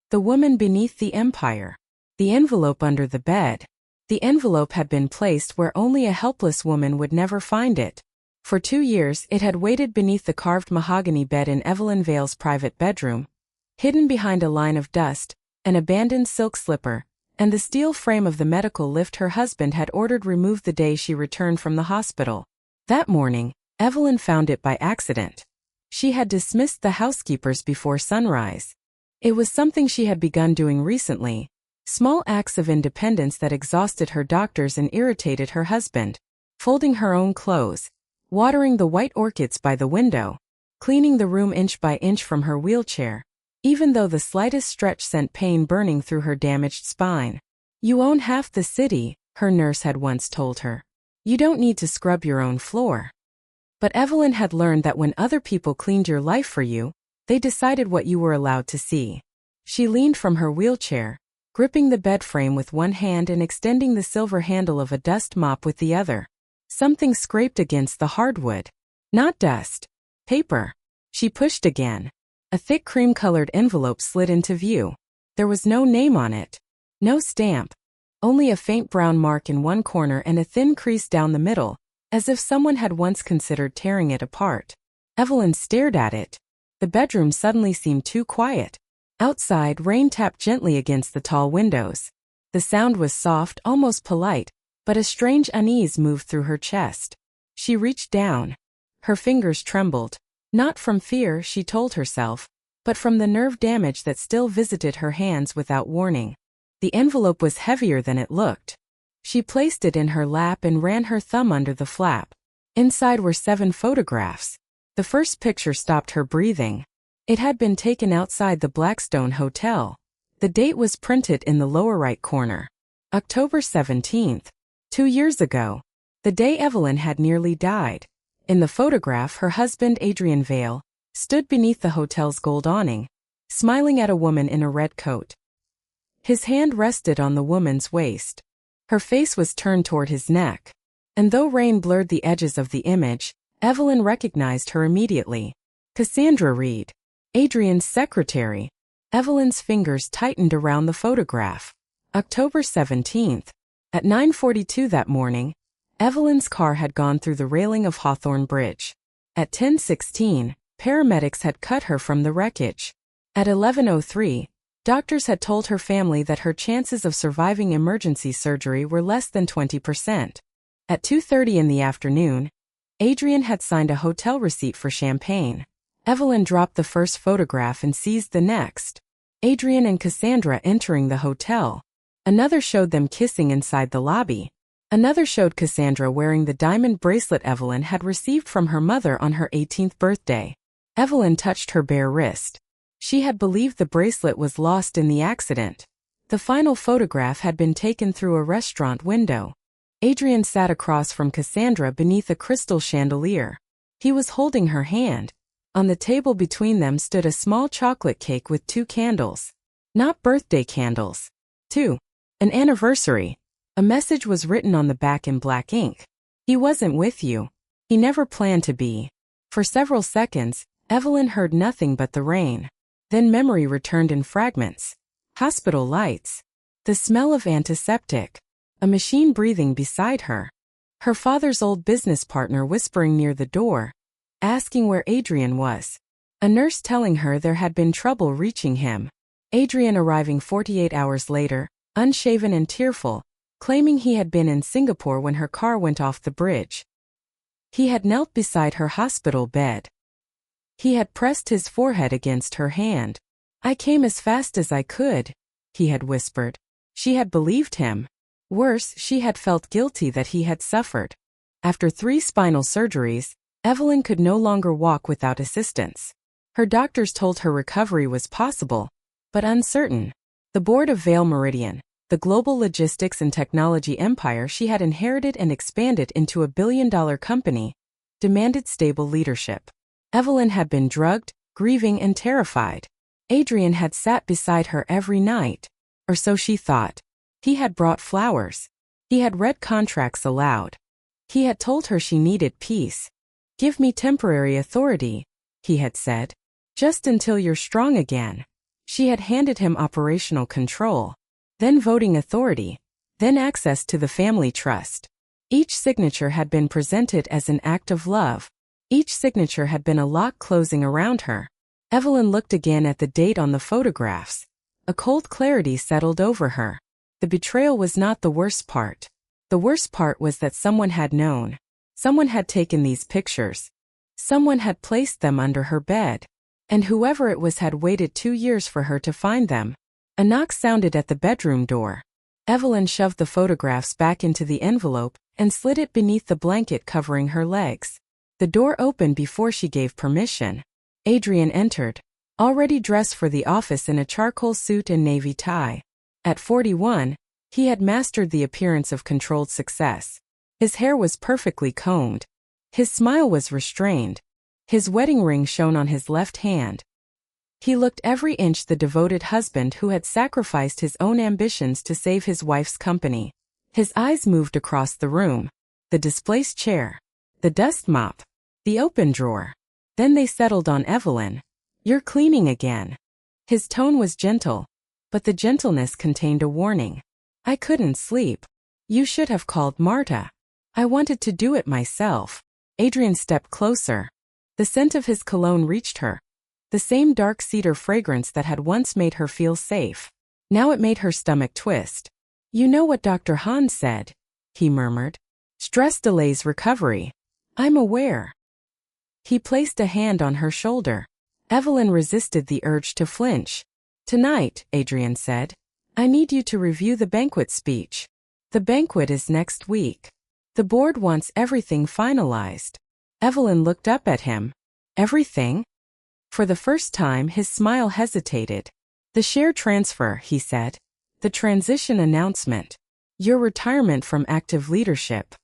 The woman beneath the empire. The envelope under the bed. The envelope had been placed where only a helpless woman would never find it. For 2 years it had waited beneath the carved mahogany bed in Evelyn Vale's private bedroom, hidden behind a line of dust, an abandoned silk slipper, and the steel frame of the medical lift her husband had ordered removed the day she returned from the hospital. That morning, Evelyn found it by accident. She had dismissed the housekeepers before sunrise. It was something she had begun doing recently, small acts of independence that exhausted her doctors and irritated her husband, folding her own clothes, watering the white orchids by the window, cleaning the room inch by inch from her wheelchair, even though the slightest stretch sent pain burning through her damaged spine. "You own half the city," her nurse had once told her. "You don't need to scrub your own floor." But Evelyn had learned that when other people cleaned your life for you, they decided what you were allowed to see. She leaned from her wheelchair, gripping the bed frame with one hand and extending the silver handle of a dust mop with the other. Something scraped against the hardwood. Not dust. Paper. She pushed again. A thick cream-colored envelope slid into view. There was no name on it. No stamp. Only a faint brown mark in one corner and a thin crease down the middle, as if someone had once considered tearing it apart. Evelyn stared at it. The bedroom suddenly seemed too quiet. Outside, rain tapped gently against the tall windows. The sound was soft, almost polite, but a strange unease moved through her chest. She reached down. Her fingers trembled. Not from fear, she told herself, but from the nerve damage that still visited her hands without warning. The envelope was heavier than it looked. She placed it in her lap and ran her thumb under the flap. Inside were 7 photographs. The first picture stopped her breathing. It had been taken outside the Blackstone Hotel. The date was printed in the lower right corner. October 17th. 2 years ago. The day Evelyn had nearly died. In the photograph, her husband, Evelyn Vale, stood beneath the hotel's gold awning, smiling at a woman in a red coat. His hand rested on the woman's waist. Her face was turned toward his neck. And though rain blurred the edges of the image, Evelyn recognized her immediately. Cassandra Reed. Adrian's secretary. Evelyn's fingers tightened around the photograph. October 17th. At 9:42 that morning, Evelyn's car had gone through the railing of Hawthorne Bridge. At 10:16, paramedics had cut her from the wreckage. At 11:03, doctors had told her family that her chances of surviving emergency surgery were less than 20%. At 2:30 in the afternoon, Adrian had signed a hotel receipt for champagne. Evelyn dropped the first photograph and seized the next. Adrian and Cassandra entering the hotel. Another showed them kissing inside the lobby. Another showed Cassandra wearing the diamond bracelet Evelyn had received from her mother on her 18th birthday. Evelyn touched her bare wrist. She had believed the bracelet was lost in the accident. The final photograph had been taken through a restaurant window. Adrian sat across from Cassandra beneath a crystal chandelier. He was holding her hand. On the table between them stood a small chocolate cake with 2 candles. Not birthday candles. 2. An anniversary. A message was written on the back in black ink. He wasn't with you. He never planned to be. For several seconds, Evelyn heard nothing but the rain. Then memory returned in fragments. Hospital lights. The smell of antiseptic. A machine breathing beside her. Her father's old business partner whispering near the door, asking where Adrian was. A nurse telling her there had been trouble reaching him. Adrian arriving 48 hours later, unshaven and tearful, claiming he had been in Singapore when her car went off the bridge. He had knelt beside her hospital bed. He had pressed his forehead against her hand. "I came as fast as I could," he had whispered. She had believed him. Worse, she had felt guilty that he had suffered. After 3 spinal surgeries, Evelyn could no longer walk without assistance. Her doctors told her recovery was possible, but uncertain. The board of Vale Meridian, the global logistics and technology empire she had inherited and expanded into a billion-dollar company, demanded stable leadership. Evelyn had been drugged, grieving and terrified. Adrian had sat beside her every night, or so she thought. He had brought flowers. He had read contracts aloud. He had told her she needed peace. "Give me temporary authority," he had said. "Just until you're strong again." She had handed him operational control, then voting authority, then access to the family trust. Each signature had been presented as an act of love. Each signature had been a lock closing around her. Evelyn looked again at the date on the photographs. A cold clarity settled over her. The betrayal was not the worst part. The worst part was that someone had known. Someone had taken these pictures. Someone had placed them under her bed. And whoever it was had waited 2 years for her to find them. A knock sounded at the bedroom door. Evelyn shoved the photographs back into the envelope and slid it beneath the blanket covering her legs. The door opened before she gave permission. Adrian entered, already dressed for the office in a charcoal suit and navy tie. At 41, he had mastered the appearance of controlled success. His hair was perfectly combed. His smile was restrained. His wedding ring shone on his left hand. He looked every inch the devoted husband who had sacrificed his own ambitions to save his wife's company. His eyes moved across the room. The displaced chair. The dust mop. The open drawer. Then they settled on Evelyn. "You're cleaning again." His tone was gentle, but the gentleness contained a warning. "I couldn't sleep. You should have called Marta. I wanted to do it myself." Adrian stepped closer. The scent of his cologne reached her. The same dark cedar fragrance that had once made her feel safe. Now it made her stomach twist. "You know what Dr. Hahn said," he murmured. "Stress delays recovery." "I'm aware." He placed a hand on her shoulder. Evelyn resisted the urge to flinch. "Tonight," Adrian said, "I need you to review the banquet speech. The banquet is next week. The board wants everything finalized." Evelyn looked up at him. "Everything?" For the first time his smile hesitated. "The share transfer," he said. "The transition announcement. Your retirement from active leadership."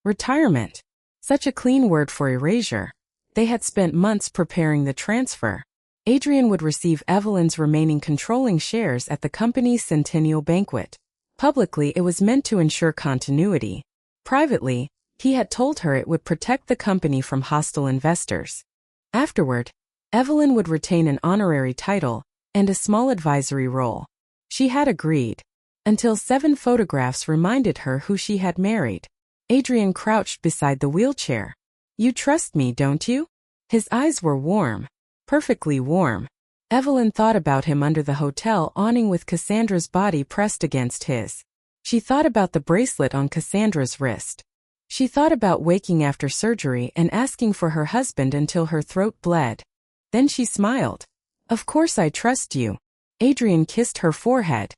Retirement. Such a clean word for erasure. They had spent months preparing the transfer. Adrian would receive Evelyn's remaining controlling shares at the company's centennial banquet. Publicly, it was meant to ensure continuity. Privately, he had told her it would protect the company from hostile investors. Afterward, Evelyn would retain an honorary title and a small advisory role. She had agreed. Until 7 photographs reminded her who she had married. Adrian crouched beside the wheelchair. "You trust me, don't you?" His eyes were warm. Perfectly warm. Evelyn thought about him under the hotel awning with Cassandra's body pressed against his. She thought about the bracelet on Cassandra's wrist. She thought about waking after surgery and asking for her husband until her throat bled. Then she smiled. "Of course I trust you." Adrian kissed her forehead.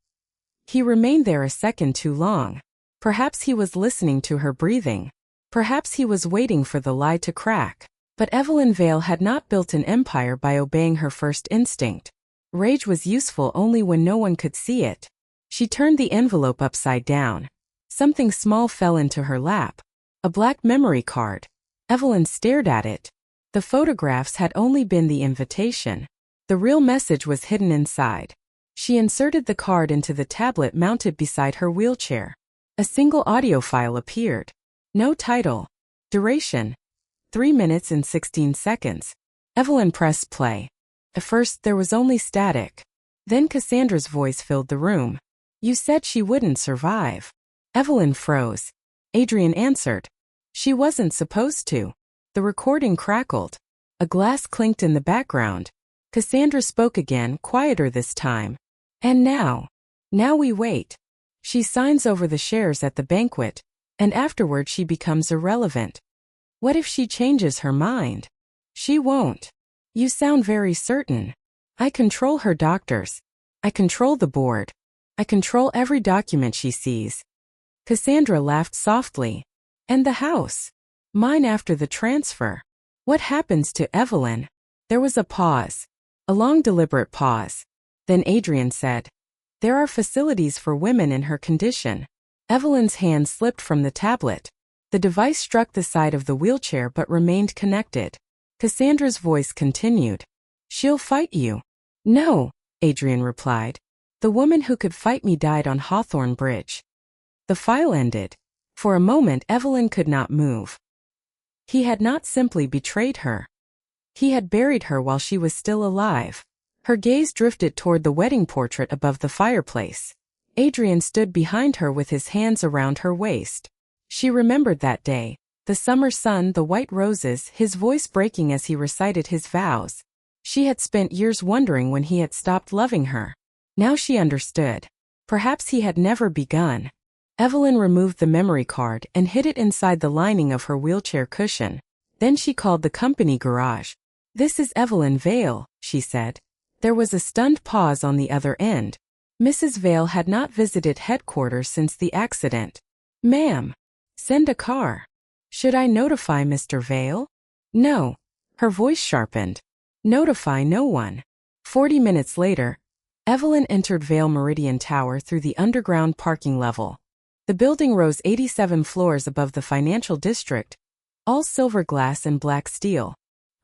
He remained there a second too long. Perhaps he was listening to her breathing. Perhaps he was waiting for the lie to crack. But Evelyn Vale had not built an empire by obeying her first instinct. Rage was useful only when no one could see it. She turned the envelope upside down. Something small fell into her lap. A black memory card. Evelyn stared at it. The photographs had only been the invitation. The real message was hidden inside. She inserted the card into the tablet mounted beside her wheelchair. A single audio file appeared. No title. Duration: 3 minutes and 16 seconds. Evelyn pressed play. At first there was only static. Then Cassandra's voice filled the room. "You said she wouldn't survive." Evelyn froze. Adrian answered. "She wasn't supposed to." The recording crackled. A glass clinked in the background. Cassandra spoke again, quieter this time. "And now we wait. She signs over the shares at the banquet, and afterward she becomes irrelevant. What if she changes her mind?" "She won't." "You sound very certain." "I control her doctors. I control the board. I control every document she sees." Cassandra laughed softly. "And the house? Mine after the transfer. What happens to Evelyn?" There was a pause. A long deliberate pause. Then Adrian said, "There are facilities for women in her condition." Evelyn's hand slipped from the tablet. The device struck the side of the wheelchair but remained connected. Cassandra's voice continued. "She'll fight you." "No," Adrian replied. "The woman who could fight me died on Hawthorne Bridge." The file ended. For a moment Evelyn could not move. He had not simply betrayed her. He had buried her while she was still alive. Her gaze drifted toward the wedding portrait above the fireplace. Adrian stood behind her with his hands around her waist. She remembered that day, the summer sun, the white roses, his voice breaking as he recited his vows. She had spent years wondering when he had stopped loving her. Now she understood. Perhaps he had never begun. Evelyn removed the memory card and hid it inside the lining of her wheelchair cushion. Then she called the company garage. "This is Evelyn Vale," she said. There was a stunned pause on the other end. Mrs. Vale had not visited headquarters since the accident. "Ma'am, send a car." "Should I notify Mr. Vale?" "No." Her voice sharpened. "Notify no one." 40 minutes later, Evelyn entered Vale Meridian Tower through the underground parking level. The building rose 87 floors above the financial district, all silver glass and black steel.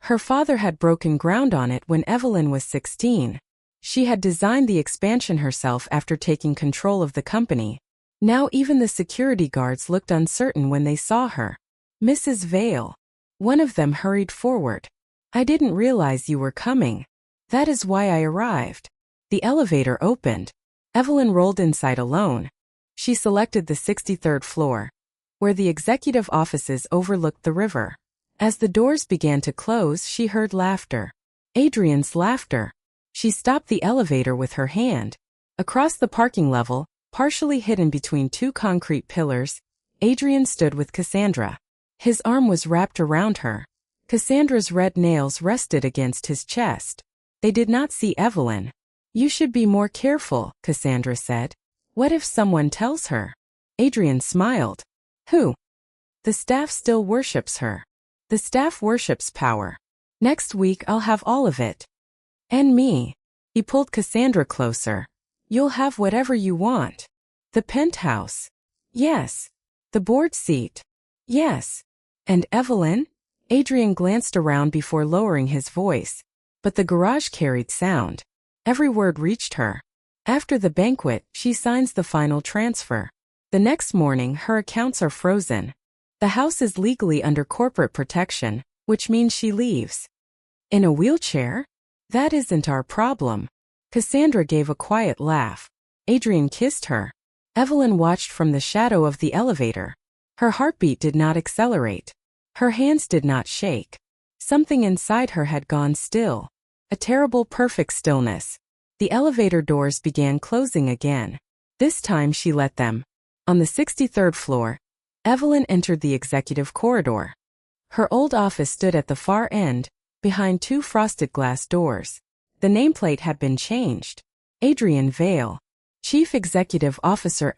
Her father had broken ground on it when Evelyn was 16. She had designed the expansion herself after taking control of the company. Now even the security guards looked uncertain when they saw her. "Mrs. Vale." One of them hurried forward. "I didn't realize you were coming. That is why I arrived." The elevator opened. Evelyn rolled inside alone. She selected the 63rd floor, where the executive offices overlooked the river. As the doors began to close, she heard laughter. Adrian's laughter. She stopped the elevator with her hand. Across the parking level, partially hidden between two concrete pillars, Adrian stood with Cassandra. His arm was wrapped around her. Cassandra's red nails rested against his chest. They did not see Evelyn. "You should be more careful," Cassandra said. "What if someone tells her?" Adrian smiled. "Who?" "The staff still worships her." "The staff worships power. Next week I'll have all of it." "And me." He pulled Cassandra closer. "You'll have whatever you want." "The penthouse." "Yes." "The board seat." "Yes." "And Evelyn?" Adrian glanced around before lowering his voice. But the garage carried sound. Every word reached her. "After the banquet, she signs the final transfer. The next morning, her accounts are frozen. The house is legally under corporate protection, which means she leaves." "In a wheelchair?" "That isn't our problem." Cassandra gave a quiet laugh. Adrian kissed her. Evelyn watched from the shadow of the elevator. Her heartbeat did not accelerate. Her hands did not shake. Something inside her had gone still. A terrible, perfect stillness. The elevator doors began closing again. This time she let them. On the 63rd floor, Evelyn entered the executive corridor. Her old office stood at the far end, behind two frosted glass doors. The nameplate had been changed. Adrian Vale, Chief Executive Officer ***.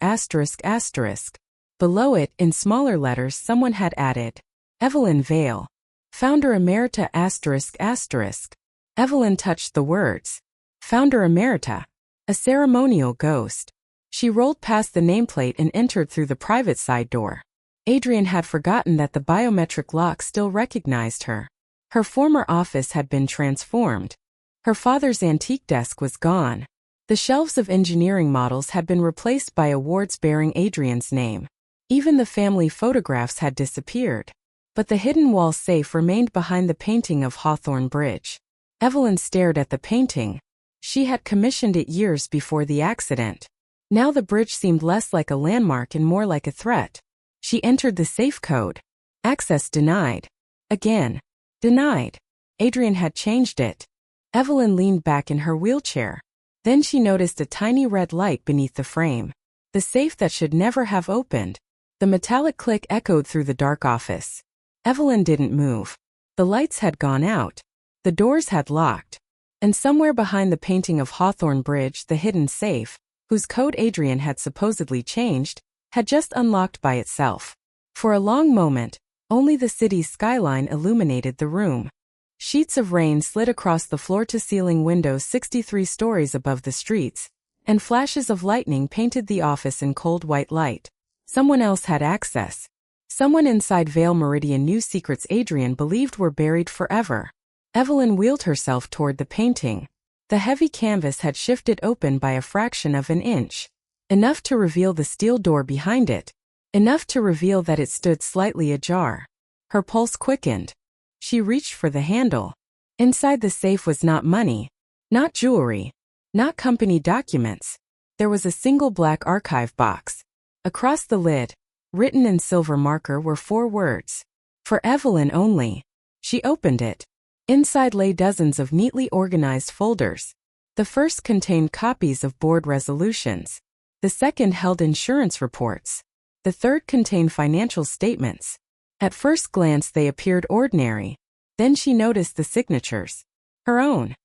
Below it, in smaller letters, someone had added, Evelyn Vale, Founder Emerita ***. Evelyn touched the words. Founder Emerita. A ceremonial ghost. She rolled past the nameplate and entered through the private side door. Adrian had forgotten that the biometric lock still recognized her. Her former office had been transformed. Her father's antique desk was gone. The shelves of engineering models had been replaced by awards bearing Adrian's name. Even the family photographs had disappeared. But the hidden wall safe remained behind the painting of Hawthorne Bridge. Evelyn stared at the painting. She had commissioned it years before the accident. Now the bridge seemed less like a landmark and more like a threat. She entered the safe code. Access denied. Again. Denied. Adrian had changed it. Evelyn leaned back in her wheelchair. Then she noticed a tiny red light beneath the frame. The safe that should never have opened. The metallic click echoed through the dark office. Evelyn didn't move. The lights had gone out. The doors had locked. And somewhere behind the painting of Hawthorne Bridge, the hidden safe, whose code Adrian had supposedly changed, had just unlocked by itself. For a long moment, only the city's skyline illuminated the room. Sheets of rain slid across the floor-to-ceiling windows 63 stories above the streets, and flashes of lightning painted the office in cold white light. Someone else had access. Someone inside Vale Meridian knew secrets Adrian believed were buried forever. Evelyn wheeled herself toward the painting. The heavy canvas had shifted open by a fraction of an inch. Enough to reveal the steel door behind it. Enough to reveal that it stood slightly ajar. Her pulse quickened. She reached for the handle. Inside the safe was not money. Not jewelry. Not company documents. There was a single black archive box. Across the lid, written in silver marker, were 4 words. For Evelyn only. She opened it. Inside lay dozens of neatly organized folders. The first contained copies of board resolutions. The second held insurance reports. The third contained financial statements. At first glance they appeared ordinary. Then she noticed the signatures. Her own.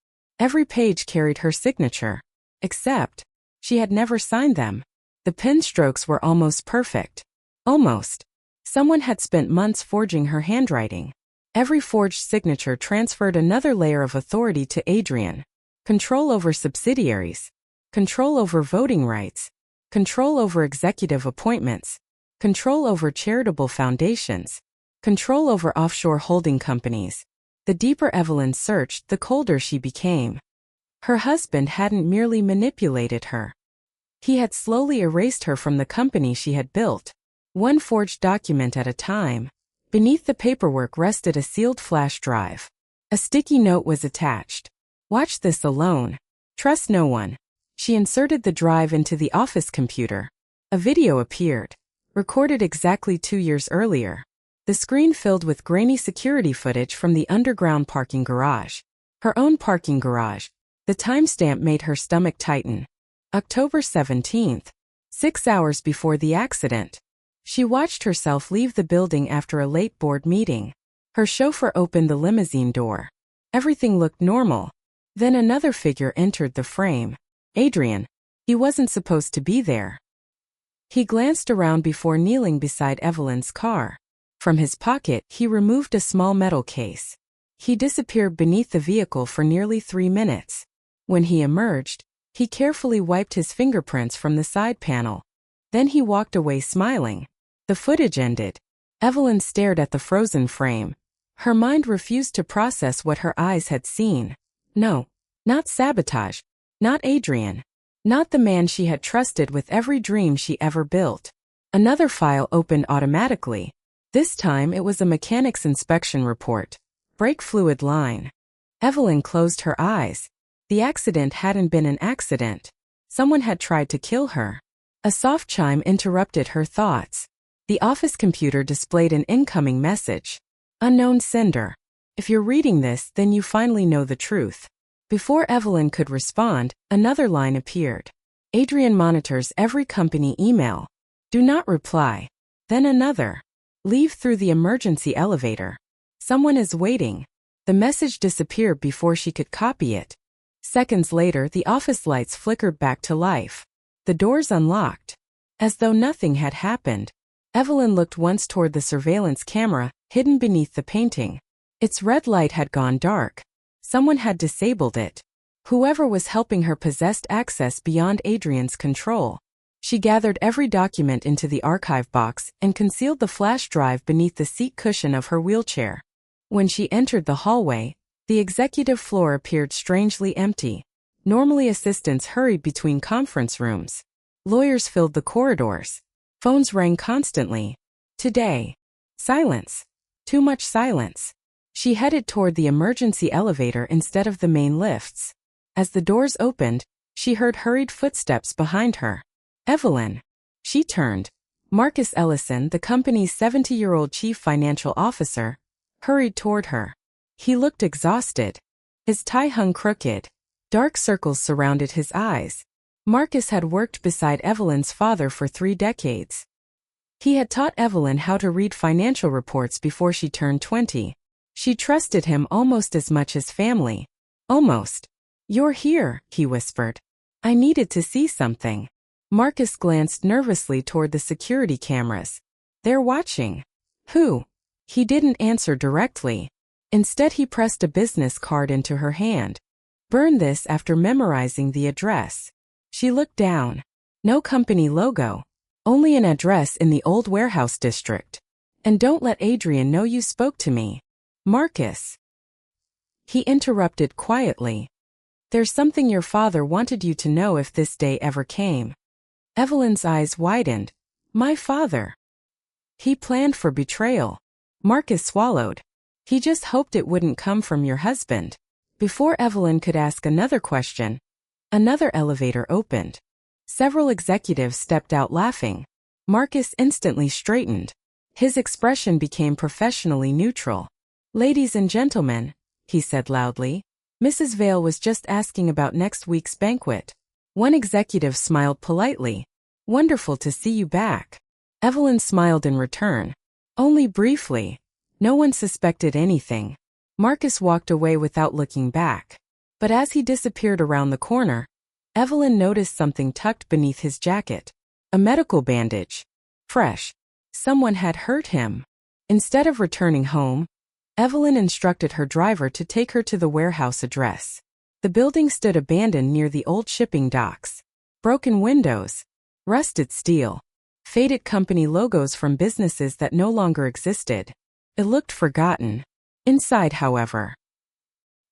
Every page carried her signature. Except, she had never signed them. The pen strokes were almost perfect. Almost. Someone had spent months forging her handwriting. Every forged signature transferred another layer of authority to Adrian. Control over subsidiaries. Control over voting rights. Control over executive appointments. Control over charitable foundations. Control over offshore holding companies. The deeper Evelyn searched, the colder she became. Her husband hadn't merely manipulated her. He had slowly erased her from the company she had built. One forged document at a time. Beneath the paperwork rested a sealed flash drive. A sticky note was attached. Watch this alone. Trust no one. She inserted the drive into the office computer. A video appeared. Recorded exactly 2 years earlier. The screen filled with grainy security footage from the underground parking garage. Her own parking garage. The timestamp made her stomach tighten. October 17th. 6 hours before the accident. She watched herself leave the building after a late board meeting. Her chauffeur opened the limousine door. Everything looked normal. Then another figure entered the frame. Adrian. He wasn't supposed to be there. He glanced around before kneeling beside Evelyn's car. From his pocket, he removed a small metal case. He disappeared beneath the vehicle for nearly 3 minutes. When he emerged, he carefully wiped his fingerprints from the side panel. Then he walked away smiling. The footage ended. Evelyn stared at the frozen frame. Her mind refused to process what her eyes had seen. No, not sabotage. Not Adrian. Not the man she had trusted with every dream she ever built. Another file opened automatically. This time it was a mechanic's inspection report. Brake fluid line. Evelyn closed her eyes. The accident hadn't been an accident. Someone had tried to kill her. A soft chime interrupted her thoughts. The office computer displayed an incoming message. Unknown sender. If you're reading this, then you finally know the truth. Before Evelyn could respond, another line appeared. Adrian monitors every company email. Do not reply. Then another. Leave through the emergency elevator. Someone is waiting. The message disappeared before she could copy it. Seconds later, the office lights flickered back to life. The doors unlocked. As though nothing had happened. Evelyn looked once toward the surveillance camera, hidden beneath the painting. Its red light had gone dark. Someone had disabled it. Whoever was helping her possessed access beyond Adrian's control. She gathered every document into the archive box and concealed the flash drive beneath the seat cushion of her wheelchair. When she entered the hallway, the executive floor appeared strangely empty. Normally assistants hurried between conference rooms. Lawyers filled the corridors. Phones rang constantly. Today. Silence. Too much silence. She headed toward the emergency elevator instead of the main lifts. As the doors opened, she heard hurried footsteps behind her. Evelyn. She turned. Marcus Ellison, the company's 70-year-old chief financial officer, hurried toward her. He looked exhausted. His tie hung crooked. Dark circles surrounded his eyes. Marcus had worked beside Evelyn's father for 3 decades. He had taught Evelyn how to read financial reports before she turned 20. She trusted him almost as much as family. Almost. You're here, he whispered. I needed to see something. Marcus glanced nervously toward the security cameras. They're watching. Who? He didn't answer directly. Instead, he pressed a business card into her hand. Burn this after memorizing the address. She looked down. No company logo. Only an address in the old warehouse district. And don't let Adrian know you spoke to me. Marcus. He interrupted quietly. There's something your father wanted you to know if this day ever came. Evelyn's eyes widened. My father. He planned for betrayal. Marcus swallowed. He just hoped it wouldn't come from your husband. Before Evelyn could ask another question, another elevator opened. Several executives stepped out laughing. Marcus instantly straightened. His expression became professionally neutral. "Ladies and gentlemen," he said loudly, "Mrs. Vale was just asking about next week's banquet." One executive smiled politely. "Wonderful to see you back." Evelyn smiled in return. Only briefly. No one suspected anything. Marcus walked away without looking back. But as he disappeared around the corner, Evelyn noticed something tucked beneath his jacket. A medical bandage. Fresh. Someone had hurt him. Instead of returning home, Evelyn instructed her driver to take her to the warehouse address. The building stood abandoned near the old shipping docks. Broken windows. Rusted steel. Faded company logos from businesses that no longer existed. It looked forgotten. Inside, however,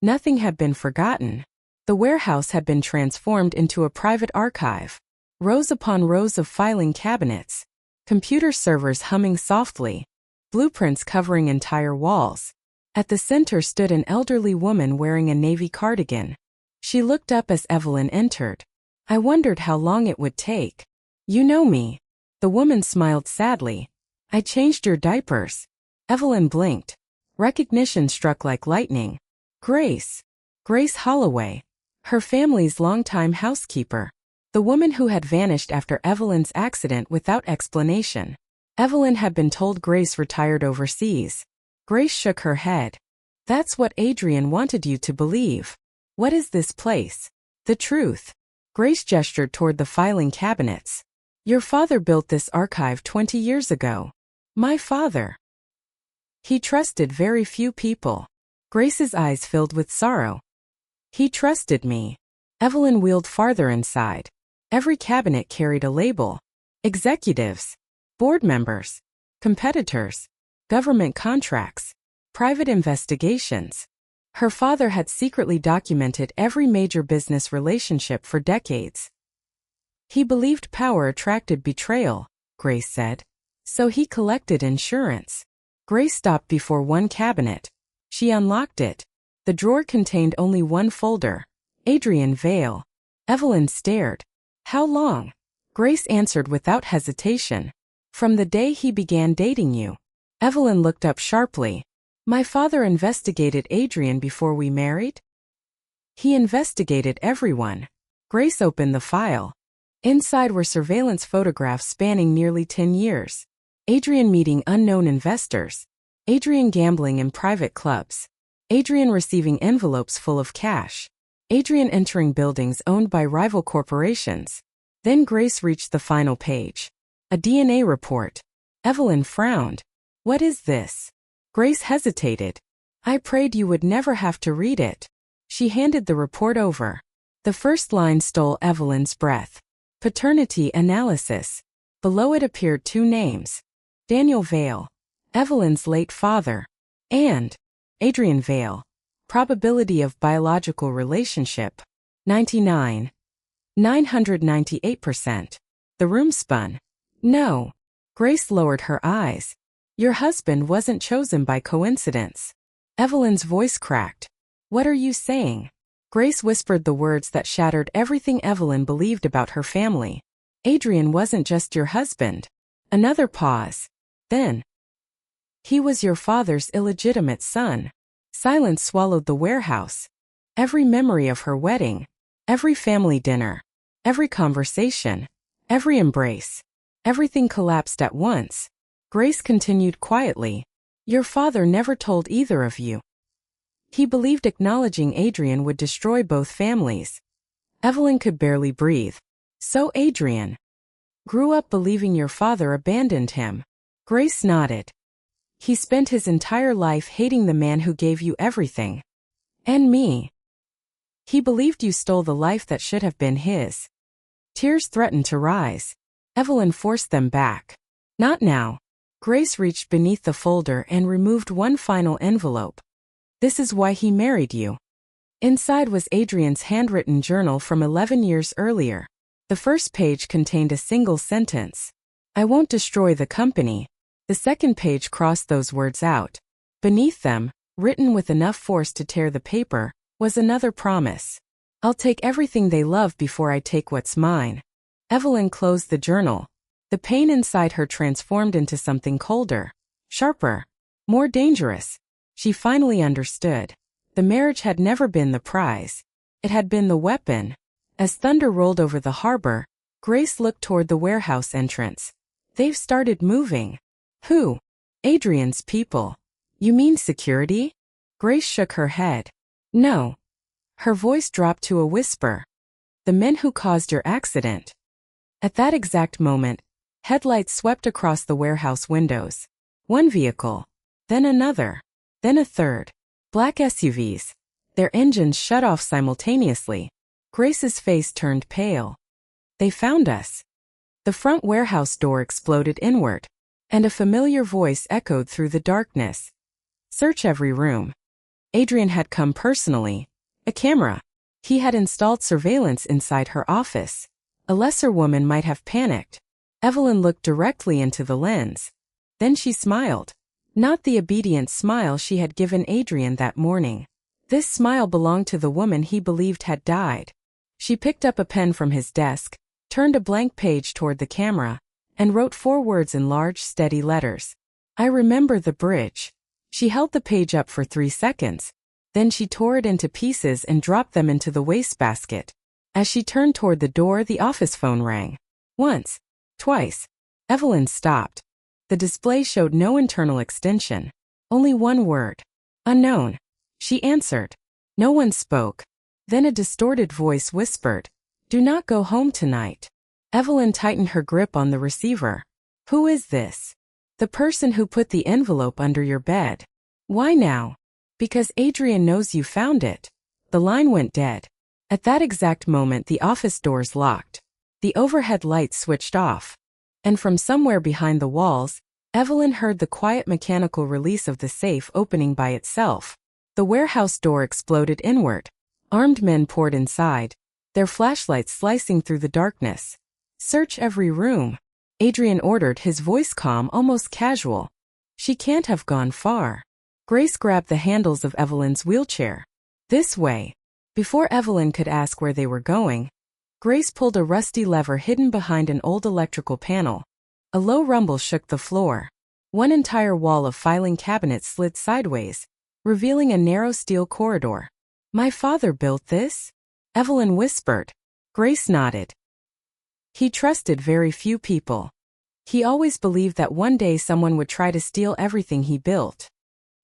nothing had been forgotten. The warehouse had been transformed into a private archive. Rows upon rows of filing cabinets. Computer servers humming softly. Blueprints covering entire walls. At the center stood an elderly woman wearing a navy cardigan. She looked up as Evelyn entered. "I wondered how long it would take." "You know me." The woman smiled sadly. "I changed your diapers." Evelyn blinked. Recognition struck like lightning. Grace. Grace Holloway. Her family's longtime housekeeper. The woman who had vanished after Evelyn's accident without explanation. Evelyn had been told Grace retired overseas. Grace shook her head. "That's what Adrian wanted you to believe." "What is this place?" "The truth." Grace gestured toward the filing cabinets. "Your father built this archive 20 years ago." "My father?" "He trusted very few people." Grace's eyes filled with sorrow. "He trusted me." Evelyn wheeled farther inside. Every cabinet carried a label. Executives. Board members. Competitors. Government contracts. Private investigations. Her father had secretly documented every major business relationship for decades. "He believed power attracted betrayal," Grace said. "So he collected insurance." Grace stopped before one cabinet. She unlocked it. The drawer contained only one folder. Adrian Vale. Evelyn stared. "How long?" Grace answered without hesitation. "From the day he began dating you." Evelyn looked up sharply. "My father investigated Adrian before we married?" "He investigated everyone." Grace opened the file. Inside were surveillance photographs spanning nearly 10 years. Adrian meeting unknown investors. Adrian gambling in private clubs. Adrian receiving envelopes full of cash. Adrian entering buildings owned by rival corporations. Then Grace reached the final page. A DNA report. Evelyn frowned. "What is this?" Grace hesitated. "I prayed you would never have to read it." She handed the report over. The first line stole Evelyn's breath. Paternity analysis. Below it appeared two names. Daniel Vale, Evelyn's late father, and Adrian Vale. Probability of biological relationship. 998%. The room spun. "No." Grace lowered her eyes. "Your husband wasn't chosen by coincidence." Evelyn's voice cracked. "What are you saying?" Grace whispered the words that shattered everything Evelyn believed about her family. "Adrian wasn't just your husband." Another pause. Then, "He was your father's illegitimate son." Silence swallowed the warehouse. Every memory of her wedding, every family dinner, every conversation, every embrace, everything collapsed at once. Grace continued quietly. "Your father never told either of you. He believed acknowledging Adrian would destroy both families." Evelyn could barely breathe. "So Adrian grew up believing your father abandoned him." Grace nodded. "He spent his entire life hating the man who gave you everything. And me. He believed you stole the life that should have been his." Tears threatened to rise. Evelyn forced them back. "Not now." Grace reached beneath the folder and removed one final envelope. "This is why he married you." Inside was Adrian's handwritten journal from 11 years earlier. The first page contained a single sentence. "I won't destroy the company." The second page crossed those words out. Beneath them, written with enough force to tear the paper, was another promise. I'll take everything they love before I take what's mine. Evelyn closed the journal. The pain inside her transformed into something colder, sharper, more dangerous. She finally understood. The marriage had never been the prize. It had been the weapon. As thunder rolled over the harbor, Grace looked toward the warehouse entrance. They've started moving. Who? Adrian's people. You mean security? Grace shook her head. No. Her voice dropped to a whisper. The men who caused your accident. At that exact moment, headlights swept across the warehouse windows. One vehicle, then another, then a third. Black SUVs. Their engines shut off simultaneously. Grace's face turned pale. They found us. The front warehouse door exploded inward, and a familiar voice echoed through the darkness. Search every room. Adrian had come personally. A camera. He had installed surveillance inside her office. A lesser woman might have panicked. Evelyn looked directly into the lens. Then she smiled. Not the obedient smile she had given Adrian that morning. This smile belonged to the woman he believed had died. She picked up a pen from his desk, turned a blank page toward the camera, and wrote 4 words in large, steady letters. I remember the bridge. She held the page up for 3 seconds. Then she tore it into pieces and dropped them into the wastebasket. As she turned toward the door, the office phone rang. Once. Twice. Evelyn stopped. The display showed no internal extension. Only one word. Unknown. She answered. No one spoke. Then a distorted voice whispered, Do not go home tonight. Evelyn tightened her grip on the receiver. Who is this? The person who put the envelope under your bed. Why now? Because Adrian knows you found it. The line went dead. At that exact moment, the office doors locked. The overhead lights switched off. And from somewhere behind the walls, Evelyn heard the quiet mechanical release of the safe opening by itself. The warehouse door exploded inward. Armed men poured inside, their flashlights slicing through the darkness. Search every room, Adrian ordered, his voice calm, almost casual. She can't have gone far. Grace grabbed the handles of Evelyn's wheelchair. This way. Before Evelyn could ask where they were going, Grace pulled a rusty lever hidden behind an old electrical panel. A low rumble shook the floor. One entire wall of filing cabinets slid sideways, revealing a narrow steel corridor. My father built this? Evelyn whispered. Grace nodded. He trusted very few people. He always believed that one day someone would try to steal everything he built.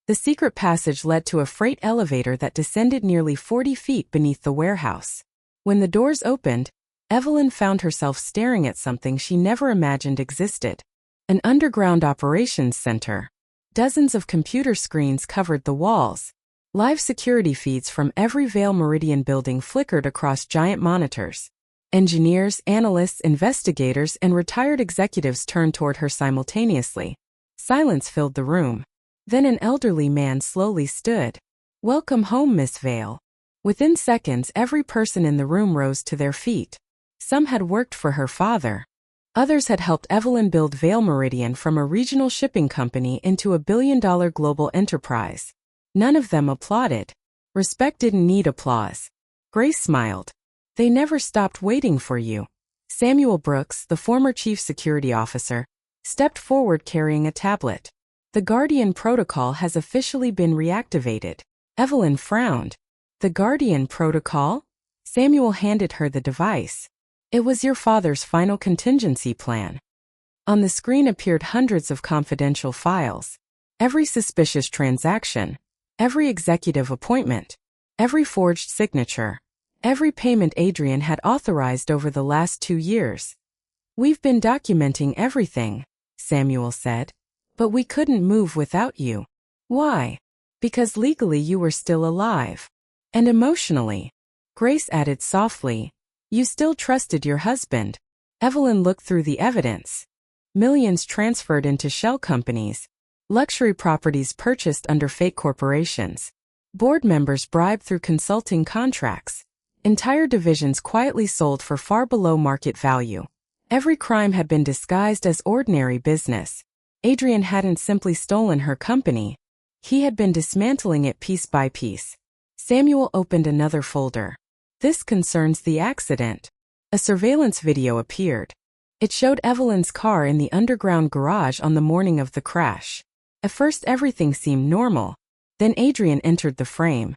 The secret passage led to a freight elevator that descended nearly 40 feet beneath the warehouse. When the doors opened, Evelyn found herself staring at something she never imagined existed. An underground operations center. Dozens of computer screens covered the walls. Live security feeds from every Vale Meridian building flickered across giant monitors. Engineers, analysts, investigators, and retired executives turned toward her simultaneously. Silence filled the room. Then an elderly man slowly stood. Welcome home, Miss Vale. Within seconds, every person in the room rose to their feet. Some had worked for her father. Others had helped Evelyn build Vale Meridian from a regional shipping company into a billion-dollar global enterprise. None of them applauded. Respect didn't need applause. Grace smiled. They never stopped waiting for you. Samuel Brooks, the former chief security officer, stepped forward carrying a tablet. The Guardian Protocol has officially been reactivated. Evelyn frowned. The Guardian Protocol? Samuel handed her the device. It was your father's final contingency plan. On the screen appeared hundreds of confidential files. Every suspicious transaction. Every executive appointment. Every forged signature. Every payment Adrian had authorized over the last 2 years. We've been documenting everything, Samuel said. But we couldn't move without you. Why? Because legally you were still alive. And emotionally, Grace added softly, you still trusted your husband. Evelyn looked through the evidence. Millions transferred into shell companies. Luxury properties purchased under fake corporations. Board members bribed through consulting contracts. Entire divisions quietly sold for far below market value. Every crime had been disguised as ordinary business. Adrian hadn't simply stolen her company. He had been dismantling it piece by piece. Samuel opened another folder. This concerns the accident. A surveillance video appeared. It showed Evelyn's car in the underground garage on the morning of the crash. At first everything seemed normal. Then Adrian entered the frame.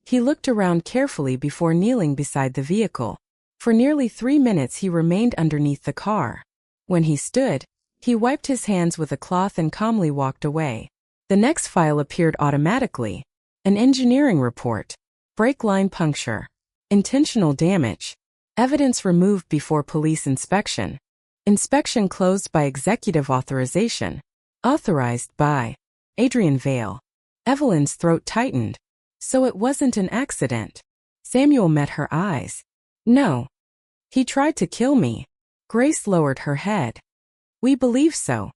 He looked around carefully before kneeling beside the vehicle. For nearly 3 minutes he remained underneath the car. When he stood, he wiped his hands with a cloth and calmly walked away. The next file appeared automatically. An engineering report. Brake line puncture. Intentional damage. Evidence removed before police inspection. Inspection closed by executive authorization. Authorized by Adrian Vale. Evelyn's throat tightened. So it wasn't an accident. Samuel met her eyes. No. He tried to kill me. Grace lowered her head. We believe so.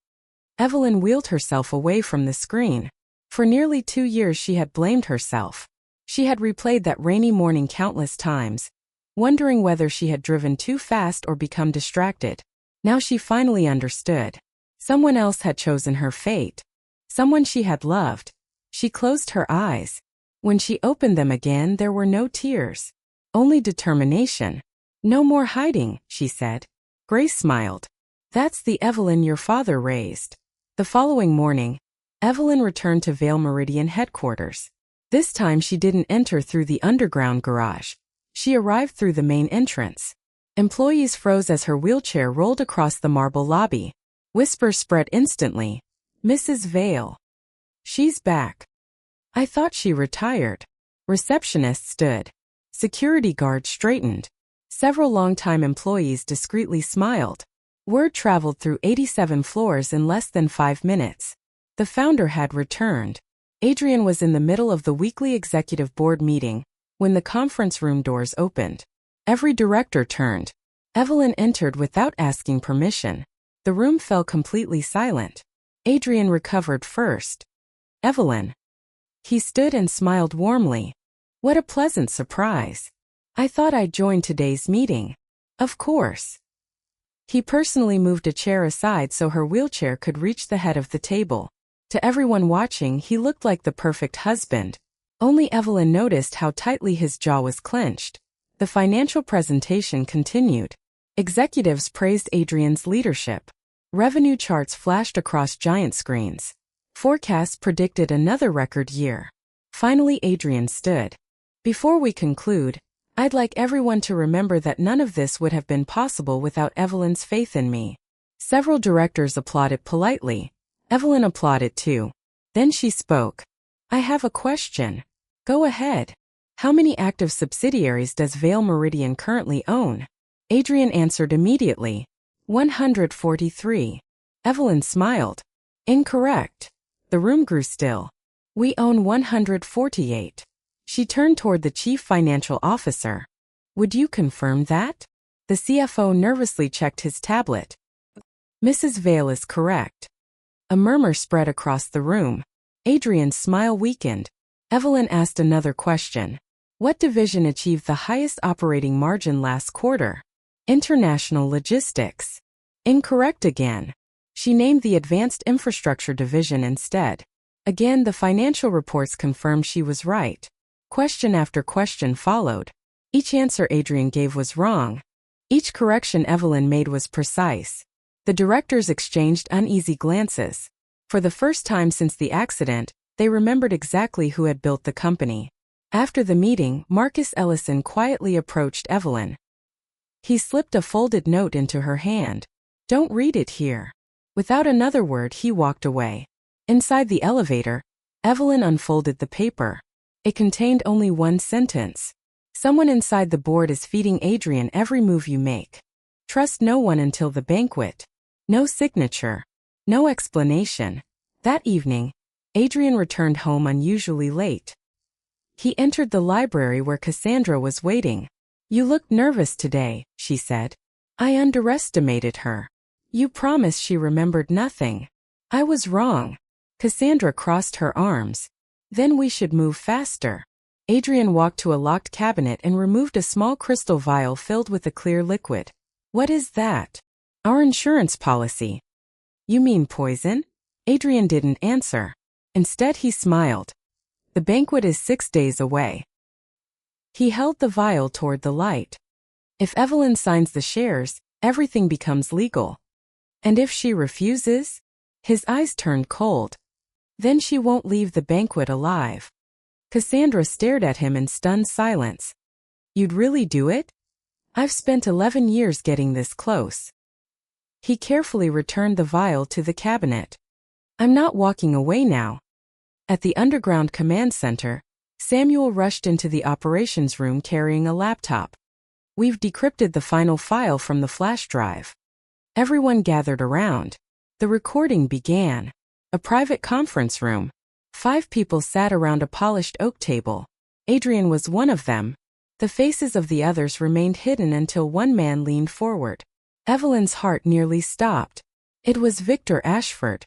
Evelyn wheeled herself away from the screen. For nearly 2 years she had blamed herself. She had replayed that rainy morning countless times, wondering whether she had driven too fast or become distracted. Now she finally understood. Someone else had chosen her fate. Someone she had loved. She closed her eyes. When she opened them again, there were no tears. Only determination. No more hiding, she said. Grace smiled. That's the Evelyn your father raised. The following morning, Evelyn returned to Vale Meridian headquarters. This time she didn't enter through the underground garage. She arrived through the main entrance. Employees froze as her wheelchair rolled across the marble lobby. Whispers spread instantly. Mrs. Vale. She's back. I thought she retired. Receptionist stood. Security guard straightened. Several longtime employees discreetly smiled. Word traveled through 87 floors in less than 5 minutes. The founder had returned. Adrian was in the middle of the weekly executive board meeting when the conference room doors opened. Every director turned. Evelyn entered without asking permission. The room fell completely silent. Adrian recovered first. Evelyn. He stood and smiled warmly. What a pleasant surprise. I thought I'd join today's meeting. Of course. He personally moved a chair aside so her wheelchair could reach the head of the table. To everyone watching, he looked like the perfect husband. Only Evelyn noticed how tightly his jaw was clenched. The financial presentation continued. Executives praised Adrian's leadership. Revenue charts flashed across giant screens. Forecasts predicted another record year. Finally, Adrian stood. Before we conclude, I'd like everyone to remember that none of this would have been possible without Evelyn's faith in me. Several directors applauded politely. Evelyn applauded too. Then she spoke. I have a question. Go ahead. How many active subsidiaries does Vale Meridian currently own? Adrian answered immediately. 143. Evelyn smiled. Incorrect. The room grew still. We own 148. She turned toward the chief financial officer. Would you confirm that? The CFO nervously checked his tablet. Mrs. Vale is correct. A murmur spread across the room. Adrian's smile weakened. Evelyn asked another question. What division achieved the highest operating margin last quarter? International Logistics. Incorrect again. She named the Advanced Infrastructure Division instead. Again, the financial reports confirmed she was right. Question after question followed. Each answer Adrian gave was wrong. Each correction Evelyn made was precise. The directors exchanged uneasy glances. For the first time since the accident, they remembered exactly who had built the company. After the meeting, Marcus Ellison quietly approached Evelyn. He slipped a folded note into her hand. Don't read it here. Without another word, he walked away. Inside the elevator, Evelyn unfolded the paper. It contained only one sentence. Someone inside the board is feeding Adrian every move you make. Trust no one until the banquet. No signature. No explanation. That evening, Adrian returned home unusually late. He entered the library where Cassandra was waiting. You looked nervous today, she said. I underestimated her. You promised she remembered nothing. I was wrong. Cassandra crossed her arms. Then we should move faster. Adrian walked to a locked cabinet and removed a small crystal vial filled with a clear liquid. What is that? Our insurance policy. You mean poison? Adrian didn't answer. Instead, he smiled. The banquet is 6 days away. He held the vial toward the light. If Evelyn signs the shares, everything becomes legal. And if she refuses? His eyes turned cold. Then she won't leave the banquet alive. Cassandra stared at him in stunned silence. You'd really do it? I've spent 11 years getting this close. He carefully returned the vial to the cabinet. I'm not walking away now. At the underground command center, Samuel rushed into the operations room carrying a laptop. We've decrypted the final file from the flash drive. Everyone gathered around. The recording began. A private conference room. 5 people sat around a polished oak table. Adrian was one of them. The faces of the others remained hidden until one man leaned forward. Evelyn's heart nearly stopped. It was Victor Ashford,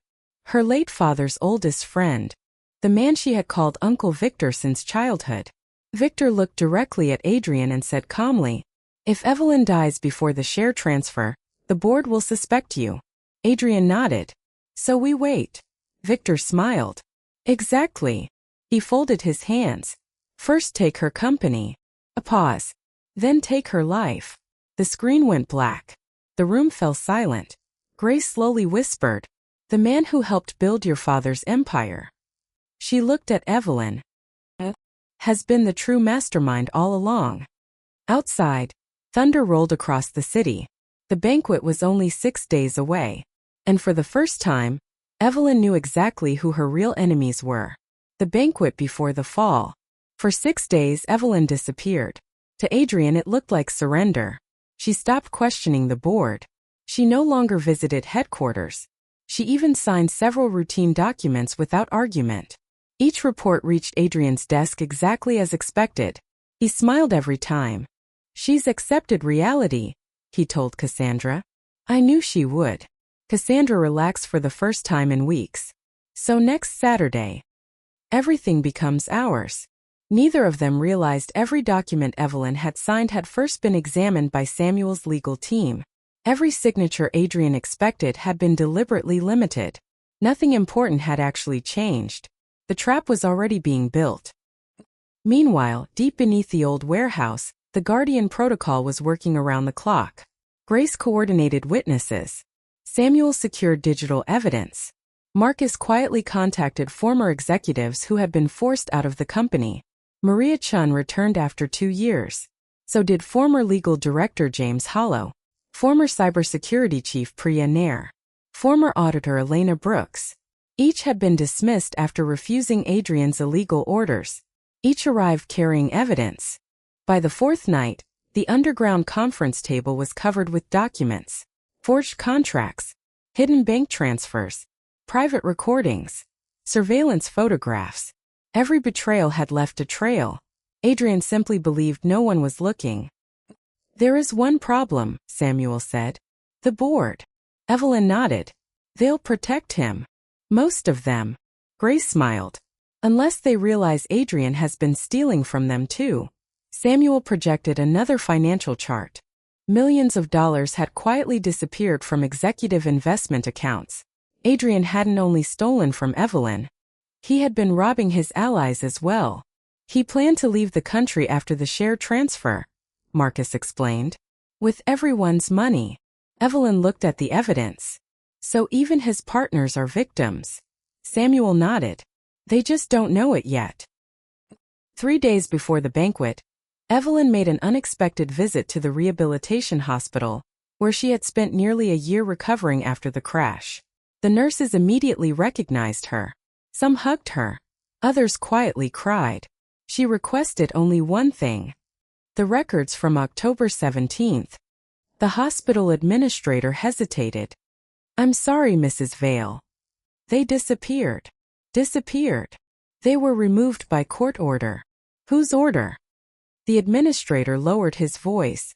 her late father's oldest friend, the man she had called Uncle Victor since childhood. Victor looked directly at Adrian and said calmly, "If Evelyn dies before the share transfer, the board will suspect you." Adrian nodded. "So we wait." Victor smiled. "Exactly." He folded his hands. "First take her company." A pause. "Then take her life." The screen went black. The room fell silent. Grace slowly whispered, "The man who helped build your father's empire." She looked at Evelyn. Has been the true mastermind all along. Outside, thunder rolled across the city. The banquet was only 6 days away. And for the first time, Evelyn knew exactly who her real enemies were. The banquet before the fall. For 6 days Evelyn disappeared. To Adrian it looked like surrender. She stopped questioning the board. She no longer visited headquarters. She even signed several routine documents without argument. Each report reached Adrian's desk exactly as expected. He smiled every time. "She's accepted reality," he told Cassandra. "I knew she would." Cassandra relaxed for the first time in weeks. So next Saturday, everything becomes ours. Neither of them realized every document Evelyn had signed had first been examined by Samuel's legal team. Every signature Adrian expected had been deliberately limited. Nothing important had actually changed. The trap was already being built. Meanwhile, deep beneath the old warehouse, the Guardian Protocol was working around the clock. Grace coordinated witnesses. Samuel secured digital evidence. Marcus quietly contacted former executives who had been forced out of the company. Maria Chun returned after 2 years. So did former legal director James Hollow, former cybersecurity chief Priya Nair, former auditor Elena Brooks. Each had been dismissed after refusing Adrian's illegal orders. Each arrived carrying evidence. By the 4th night, the underground conference table was covered with documents, forged contracts, hidden bank transfers, private recordings, surveillance photographs. Every betrayal had left a trail. Adrian simply believed no one was looking. "There is one problem," Samuel said. "The board." Evelyn nodded. "They'll protect him." "Most of them." Grace smiled. "Unless they realize Adrian has been stealing from them too." Samuel projected another financial chart. Millions of dollars had quietly disappeared from executive investment accounts. Adrian hadn't only stolen from Evelyn. He had been robbing his allies as well. He planned to leave the country after the share transfer, Marcus explained. With everyone's money. Evelyn looked at the evidence. So even his partners are victims. Samuel nodded. They just don't know it yet. 3 days before the banquet, Evelyn made an unexpected visit to the rehabilitation hospital, where she had spent nearly a year recovering after the crash. The nurses immediately recognized her. Some hugged her. Others quietly cried. She requested only one thing. The records from October 17th. The hospital administrator hesitated. "I'm sorry, Mrs. Vale. They disappeared." Disappeared. They were removed by court order. Whose order? The administrator lowered his voice.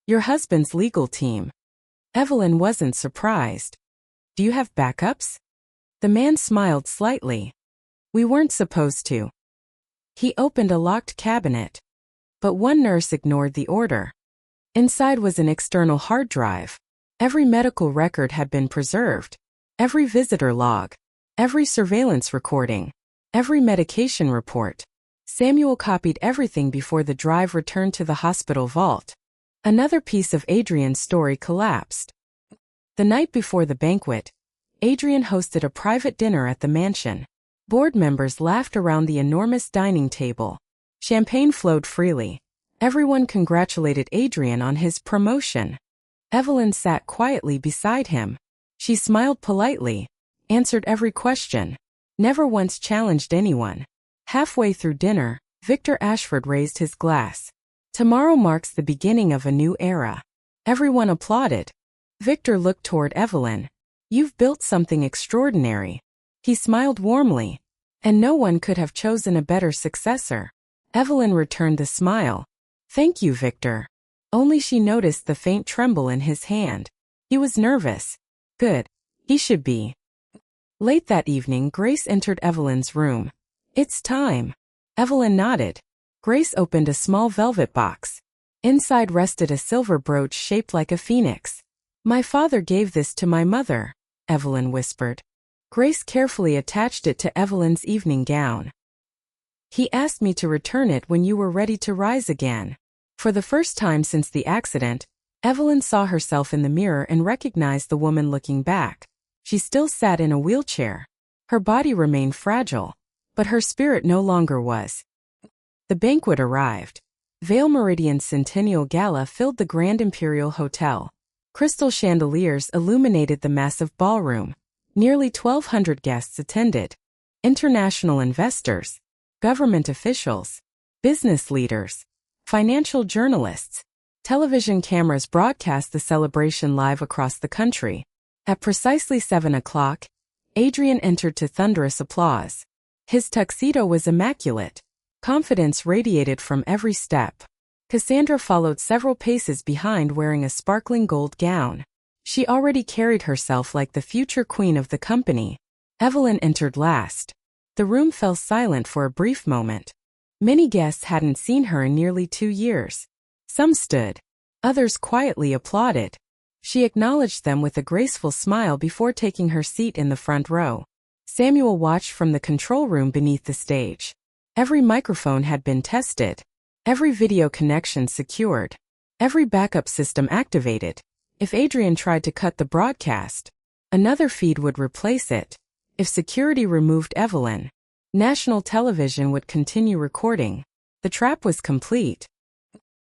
"Your husband's legal team." Evelyn wasn't surprised. "Do you have backups?" The man smiled slightly. "We weren't supposed to." He opened a locked cabinet. But one nurse ignored the order. Inside was an external hard drive. Every medical record had been preserved. Every visitor log. Every surveillance recording. every medication report. Samuel copied everything before the drive returned to the hospital vault. Another piece of Adrian's story collapsed. The night before the banquet, Adrian hosted a private dinner at the mansion. Board members laughed around the enormous dining table. Champagne flowed freely. Everyone congratulated Adrian on his promotion. Evelyn sat quietly beside him. She smiled politely, answered every question, never once challenged anyone. Halfway through dinner, Victor Ashford raised his glass. Tomorrow marks the beginning of a new era. Everyone applauded. Victor looked toward Evelyn. You've built something extraordinary. He smiled warmly. And no one could have chosen a better successor. Evelyn returned the smile. Thank you, Victor. Only she noticed the faint tremble in his hand. He was nervous. Good. He should be. Late that evening, Grace entered Evelyn's room. It's time. Evelyn nodded. Grace opened a small velvet box. Inside rested a silver brooch shaped like a phoenix. My father gave this to my mother, Evelyn whispered. Grace carefully attached it to Evelyn's evening gown. He asked me to return it when you were ready to rise again. For the first time since the accident, Evelyn saw herself in the mirror and recognized the woman looking back. She still sat in a wheelchair. Her body remained fragile, but her spirit no longer was. The banquet arrived. Vale Meridian's Centennial Gala filled the Grand Imperial Hotel. Crystal chandeliers illuminated the massive ballroom. Nearly 1,200 guests attended. International investors, government officials, business leaders, financial journalists. Television cameras broadcast the celebration live across the country. At precisely 7 o'clock, Adrian entered to thunderous applause. His tuxedo was immaculate. Confidence radiated from every step. Cassandra followed several paces behind wearing a sparkling gold gown. She already carried herself like the future queen of the company. Evelyn entered last. The room fell silent for a brief moment. Many guests hadn't seen her in nearly 2 years. Some stood. Others quietly applauded. She acknowledged them with a graceful smile before taking her seat in the front row. Samuel watched from the control room beneath the stage. Every microphone had been tested. Every video connection secured. Every backup system activated. If Adrian tried to cut the broadcast, another feed would replace it. If security removed Evelyn, national television would continue recording. The trap was complete.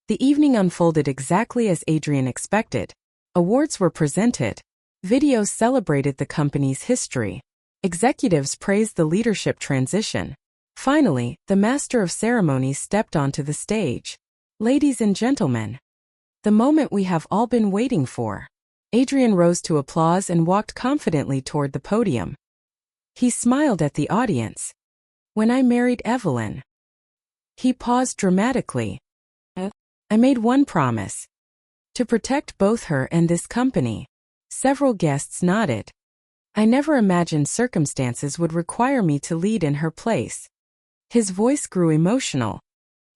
The evening unfolded exactly as Adrian expected. Awards were presented. Videos celebrated the company's history. Executives praised the leadership transition. Finally, the master of ceremonies stepped onto the stage. Ladies and gentlemen, the moment we have all been waiting for. Adrian rose to applause and walked confidently toward the podium. He smiled at the audience. When I married Evelyn. He paused dramatically. I made one promise. To protect both her and this company. Several guests nodded. I never imagined circumstances would require me to lead in her place. His voice grew emotional.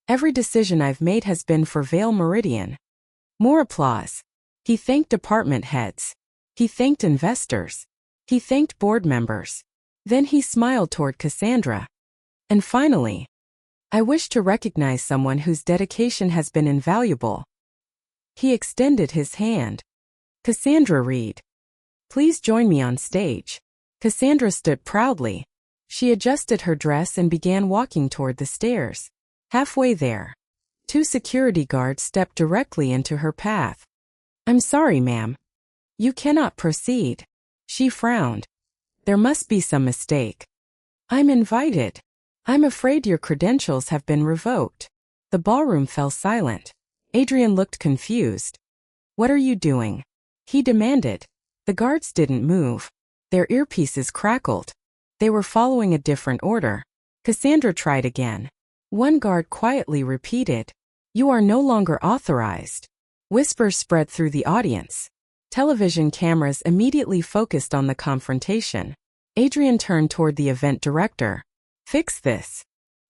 Every decision I've made has been for Vale Meridian. More applause. He thanked department heads. He thanked investors. He thanked board members. Then he smiled toward Cassandra. And finally, I wish to recognize someone whose dedication has been invaluable. He extended his hand. Cassandra Reed. Please join me on stage. Cassandra stood proudly. She adjusted her dress and began walking toward the stairs. Halfway there, 2 security guards stepped directly into her path. I'm sorry, ma'am. You cannot proceed. She frowned. There must be some mistake. I'm invited. I'm afraid your credentials have been revoked. The ballroom fell silent. Adrian looked confused. What are you doing? He demanded. The guards didn't move. Their earpieces crackled. They were following a different order. Cassandra tried again. One guard quietly repeated, "You are no longer authorized." Whispers spread through the audience. Television cameras immediately focused on the confrontation. Adrian turned toward the event director. Fix this.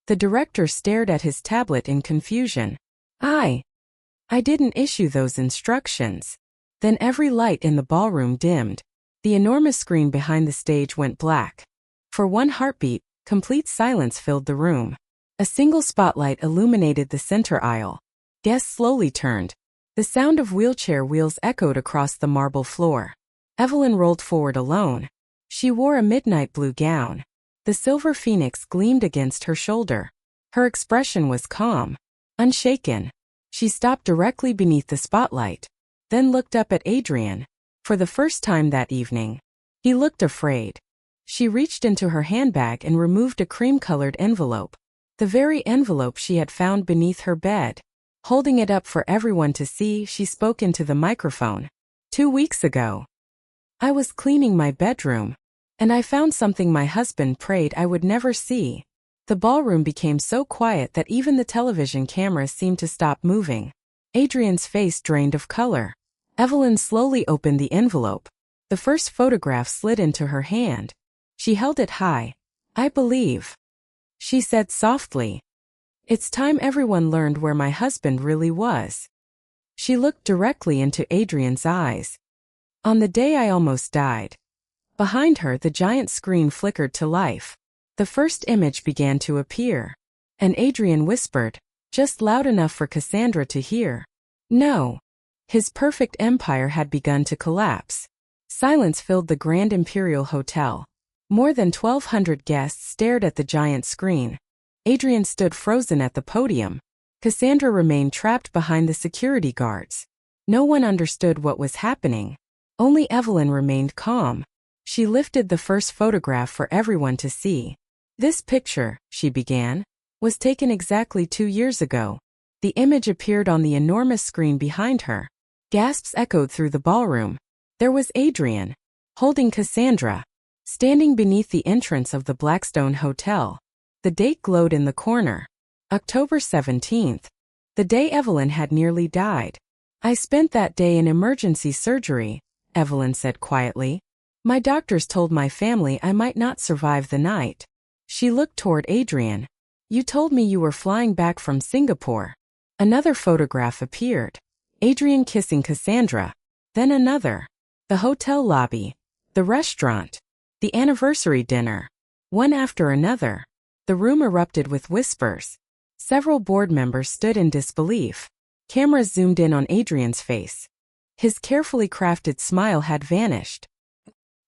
The director stared at his tablet in confusion. I didn't issue those instructions. Then every light in the ballroom dimmed. The enormous screen behind the stage went black. For one heartbeat, Complete silence filled the room. A single spotlight illuminated the center aisle. Guests slowly turned. The sound of wheelchair wheels echoed across the marble floor. Evelyn rolled forward alone. She wore a midnight blue gown. The silver phoenix gleamed against her shoulder. Her expression was calm, unshaken. She stopped directly beneath the spotlight, then looked up at Adrian. For the first time that evening, he looked afraid. She reached into her handbag and removed a cream-colored envelope, the very envelope she had found beneath her bed. Holding it up for everyone to see, she spoke into the microphone. 2 weeks ago, I was cleaning my bedroom, and I found something my husband prayed I would never see. The ballroom became so quiet that even the television cameras seemed to stop moving. Adrian's face drained of color. Evelyn slowly opened the envelope. The first photograph slid into her hand. She held it high. I believe, she said softly. It's time everyone learned where my husband really was. She looked directly into Adrian's eyes. On the day I almost died. Behind her, the giant screen flickered to life. The first image began to appear. And Adrian whispered, just loud enough for Cassandra to hear. No. His perfect empire had begun to collapse. Silence filled the Grand Imperial Hotel. More than 1,200 guests stared at the giant screen. Adrian stood frozen at the podium. Cassandra remained trapped behind the security guards. No one understood what was happening. Only Evelyn remained calm. She lifted the first photograph for everyone to see. This picture, she began, was taken exactly 2 years ago. The image appeared on the enormous screen behind her. Gasps echoed through the ballroom. There was Adrian, holding Cassandra, standing beneath the entrance of the Blackstone Hotel. The date glowed in the corner. October 17th. The day Evelyn had nearly died. I spent that day in emergency surgery, Evelyn said quietly. My doctors told my family I might not survive the night. She looked toward Adrian. You told me you were flying back from Singapore. Another photograph appeared. Adrian kissing Cassandra. Then another. The hotel lobby. The restaurant. The anniversary dinner. One after another. The room erupted with whispers. Several board members stood in disbelief. Cameras zoomed in on Adrian's face. His carefully crafted smile had vanished.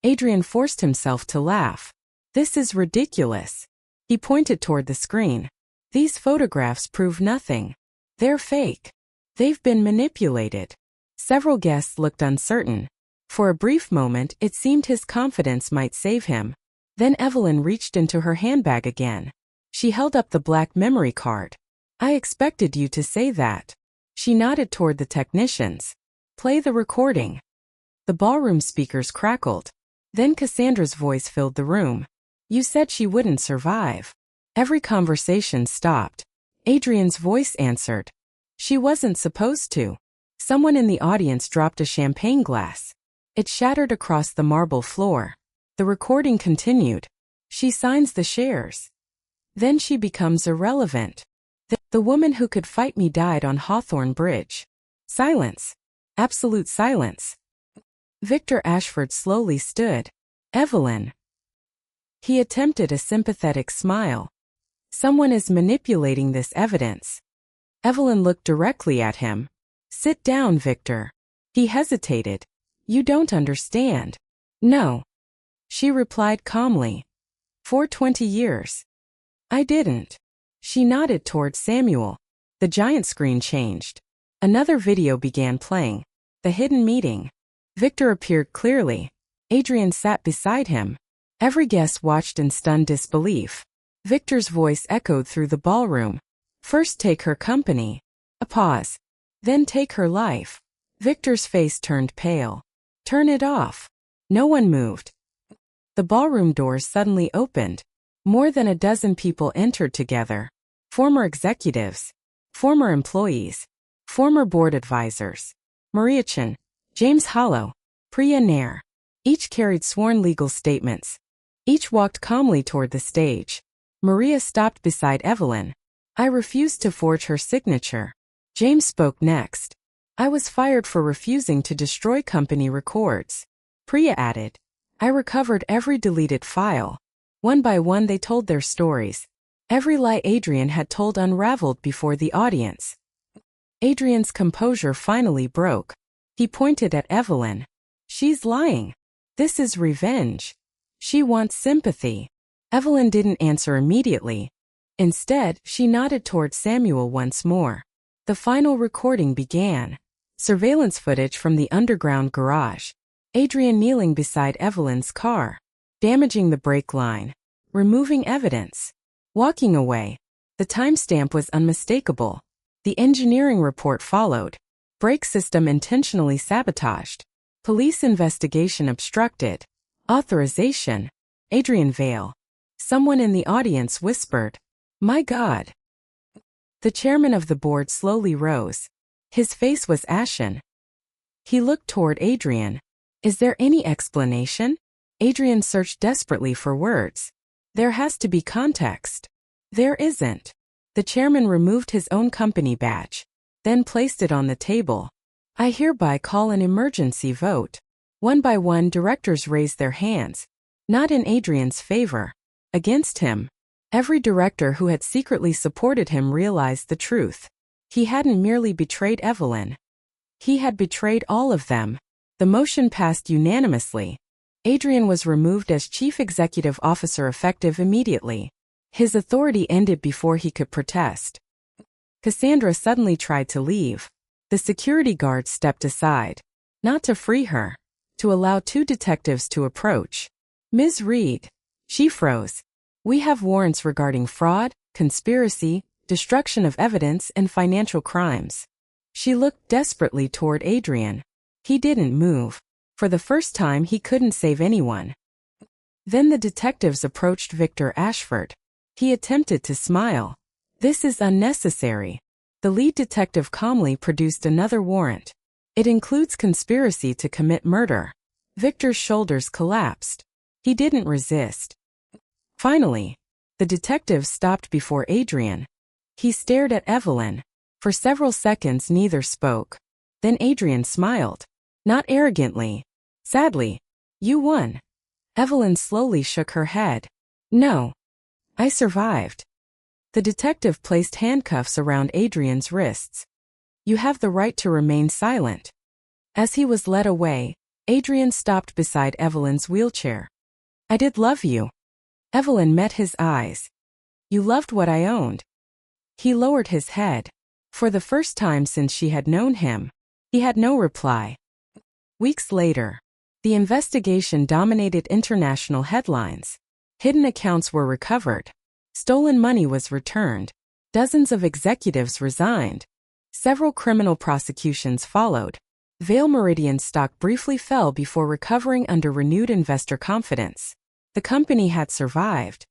Adrian forced himself to laugh. This is ridiculous. He pointed toward the screen. These photographs prove nothing. They're fake. They've been manipulated. Several guests looked uncertain. For a brief moment, it seemed his confidence might save him. Then Evelyn reached into her handbag again. She held up the black memory card. I expected you to say that. She nodded toward the technicians. Play the recording. The ballroom speakers crackled. Then Cassandra's voice filled the room. You said she wouldn't survive. Every conversation stopped. Adrian's voice answered. She wasn't supposed to. Someone in the audience dropped a champagne glass. It shattered across the marble floor. The recording continued. She signs the shares. Then she becomes irrelevant. The woman who could fight me died on Hawthorne Bridge. Silence. Absolute silence. Victor Ashford slowly stood. Evelyn. He attempted a sympathetic smile. Someone is manipulating this evidence. Evelyn looked directly at him. Sit down, Victor. He hesitated. You don't understand. No. She replied calmly. For 20 years. I didn't. She nodded toward Samuel. The giant screen changed. Another video began playing. The hidden meeting. Victor appeared clearly. Adrian sat beside him. Every guest watched in stunned disbelief. Victor's voice echoed through the ballroom. First take her company. A pause. Then take her life. Victor's face turned pale. Turn it off. No one moved. The ballroom doors suddenly opened. More than a dozen people entered together. Former executives. Former employees. Former board advisors. Maria Chen. James Hollow. Priya Nair. Each carried sworn legal statements. Each walked calmly toward the stage. Maria stopped beside Evelyn. I refused to forge her signature. James spoke next. I was fired for refusing to destroy company records. Priya added. I recovered every deleted file. One by one they told their stories. Every lie Adrian had told unraveled before the audience. Adrian's composure finally broke. He pointed at Evelyn. She's lying. This is revenge. She wants sympathy. Evelyn didn't answer immediately. Instead, she nodded toward Samuel once more. The final recording began. Surveillance footage from the underground garage. Adrian kneeling beside Evelyn's car. Damaging the brake line. Removing evidence. Walking away. The timestamp was unmistakable. The engineering report followed. Brake system intentionally sabotaged. Police investigation obstructed. Authorization. Adrian Vale. Someone in the audience whispered, "My God." The chairman of the board slowly rose. His face was ashen. He looked toward Adrian. "Is there any explanation?" Adrian searched desperately for words. "There has to be context." "There isn't." The chairman removed his own company badge, then placed it on the table. "I hereby call an emergency vote." One by one directors raised their hands. Not in Adrian's favor. Against him. Every director who had secretly supported him realized the truth. He hadn't merely betrayed Evelyn. He had betrayed all of them. The motion passed unanimously. Adrian was removed as chief executive officer effective immediately. His authority ended before he could protest. Cassandra suddenly tried to leave. The security guard stepped aside. Not to free her. To allow two detectives to approach. "Ms. Reed." She froze. "We have warrants regarding fraud, conspiracy, destruction of evidence, and financial crimes." She looked desperately toward Adrian. He didn't move. For the first time he couldn't save anyone. Then the detectives approached Victor Ashford. He attempted to smile. "This is unnecessary." The lead detective calmly produced another warrant. "It includes conspiracy to commit murder." Victor's shoulders collapsed. He didn't resist. Finally, the detective stopped before Adrian. He stared at Evelyn. For several seconds neither spoke. Then Adrian smiled. Not arrogantly. Sadly. "You won." Evelyn slowly shook her head. "No. I survived." The detective placed handcuffs around Adrian's wrists. "You have the right to remain silent." As he was led away, Adrian stopped beside Evelyn's wheelchair. "I did love you." Evelyn met his eyes. "You loved what I owned." He lowered his head. For the first time since she had known him, he had no reply. Weeks later, the investigation dominated international headlines. Hidden accounts were recovered. Stolen money was returned. Dozens of executives resigned. Several criminal prosecutions followed. Vale Meridian's stock briefly fell before recovering under renewed investor confidence. The company had survived.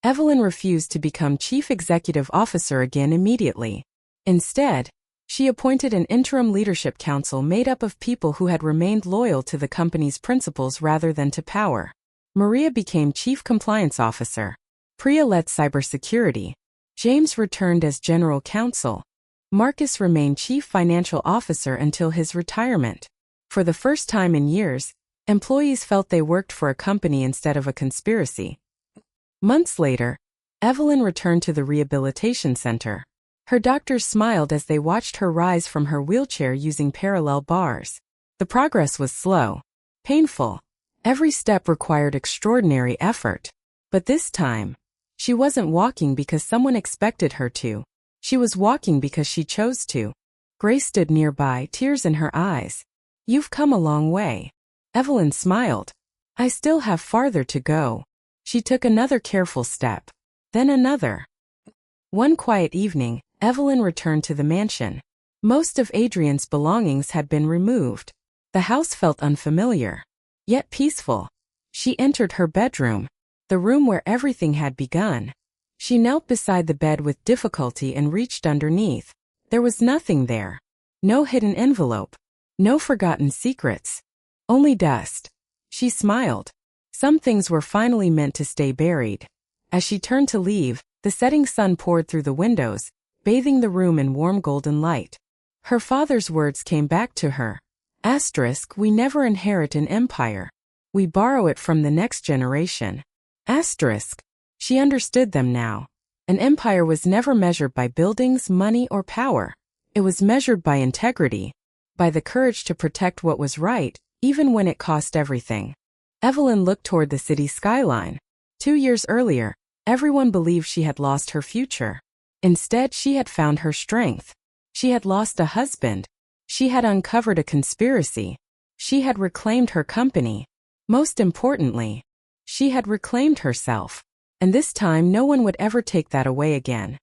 Evelyn refused to become chief executive officer again immediately. Instead, she appointed an interim leadership council made up of people who had remained loyal to the company's principles rather than to power. Maria became chief compliance officer. Priya led cybersecurity. James returned as general counsel. Marcus remained chief financial officer until his retirement. For the first time in years, employees felt they worked for a company instead of a conspiracy. Months later, Evelyn returned to the rehabilitation center. Her doctors smiled as they watched her rise from her wheelchair using parallel bars. The progress was slow, painful. Every step required extraordinary effort. But this time, she wasn't walking because someone expected her to. She was walking because she chose to. Grace stood nearby, tears in her eyes. "You've come a long way." Evelyn smiled. "I still have farther to go." She took another careful step. Then another. One quiet evening, Evelyn returned to the mansion. Most of Adrian's belongings had been removed. The house felt unfamiliar, yet peaceful. She entered her bedroom, the room where everything had begun. She knelt beside the bed with difficulty and reached underneath. There was nothing there. No hidden envelope. No forgotten secrets. Only dust. She smiled. Some things were finally meant to stay buried. As she turned to leave, the setting sun poured through the windows, bathing the room in warm golden light. Her father's words came back to her. "We never inherit an empire. We borrow it from the next generation." Asterisk. She understood them now. An empire was never measured by buildings, money, or power. It was measured by integrity, by the courage to protect what was right, even when it cost everything. Evelyn looked toward the city skyline. 2 years earlier, everyone believed she had lost her future. Instead, she had found her strength. She had lost a husband. She had uncovered a conspiracy. She had reclaimed her company. Most importantly, she had reclaimed herself. And this time no one would ever take that away again.